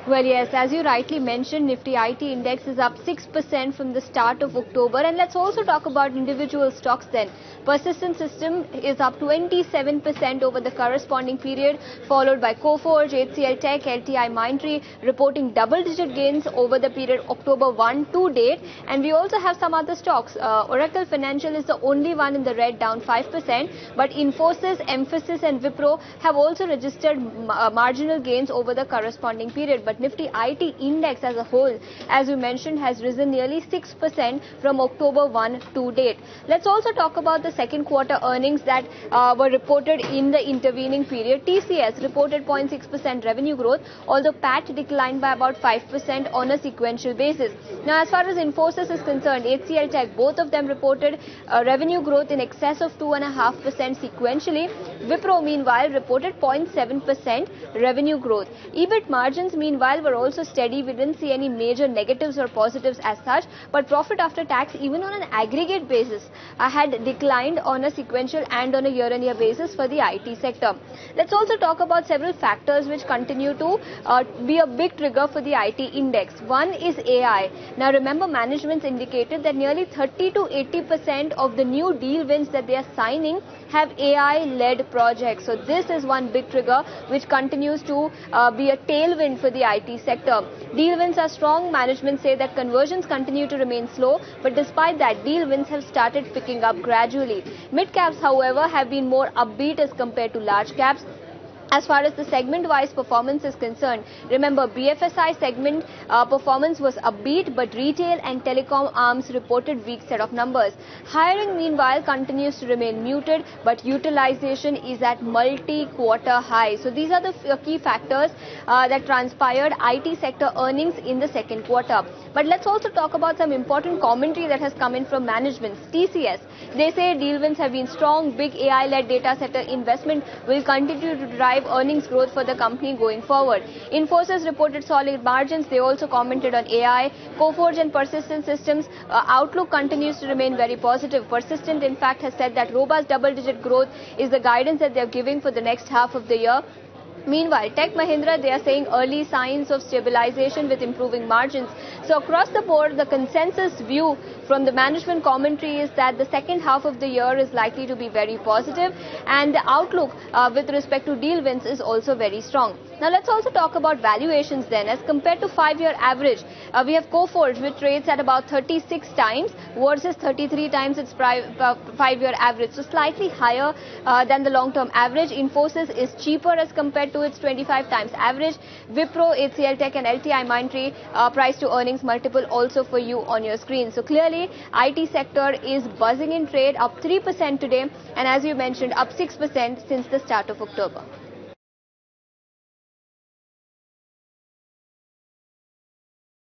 Well, yes, as you rightly mentioned, Nifty IT index is up 6% from the start of October. And let's also talk about individual stocks then. Persistent System is up 27% over the corresponding period, followed by Coforge, HCL Tech, LTI Mindtree reporting double-digit gains over the period October 1 to date. And we also have some other stocks. Oracle Financial is the only one in the red, down 5%. But Infosys, Mphasis and Wipro have also registered marginal gains over the corresponding period. But Nifty IT index as a whole, as you mentioned, has risen nearly 6% from October 1 to date. Let's also talk about the second quarter earnings that were reported in the intervening period. TCS reported 0.6% revenue growth, although PAT declined by about 5% on a sequential basis. Now, as far as Infosys is concerned, HCL Tech, both of them reported revenue growth in excess of 2.5% sequentially. Wipro, meanwhile, reported 0.7% revenue growth. EBIT margins, meanwhile, were also steady. We didn't see any major negatives or positives as such, but profit after tax, even on an aggregate basis, had declined on a sequential and on a year-on-year basis for the IT sector. Let's also talk about several factors which continue to be a big trigger for the IT index. One is AI. Now, remember, management's indicated that nearly 30 to 80% of the new deal wins that they are signing have AI-led projects. So this is one big trigger which continues to be a tailwind for the IT sector. Deal wins are strong. Management say that conversions continue to remain slow, but despite that, deal wins have started picking up gradually. Mid caps, however, have been more upbeat as compared to large caps. As far as the segment-wise performance is concerned, remember, BFSI segment performance was upbeat, but retail and telecom arms reported weak set of numbers. Hiring, meanwhile, continues to remain muted, but utilization is at multi-quarter high. So these are the key factors that transpired IT sector earnings in the second quarter. But let's also talk about some important commentary that has come in from management. TCS, they say deal wins have been strong. Big AI-led data center investment will continue to drive earnings growth for the company going forward. Infosys reported solid margins. They also commented on AI. Coforge and Persistent Systems outlook continues to remain very positive. Persistent, in fact, has said that robust double-digit growth is the guidance that they are giving for the next half of the year. Meanwhile, Tech Mahindra, they are saying early signs of stabilization with improving margins. So across the board, the consensus view from the management commentary is that the second half of the year is likely to be very positive, and the outlook with respect to deal wins is also very strong. Now let's also talk about valuations then. As compared to 5-year average, we have Coforge, which trades at about 36 times versus 33 times its 5-year average. So slightly higher than the long-term average. Infosys is cheaper as compared to its 25 times average. Wipro, HCL Tech and LTI Mindtree price to earnings multiple also for you on your screen. So clearly, IT sector is buzzing in trade, up 3% today, and as you mentioned, up 6% since the start of October.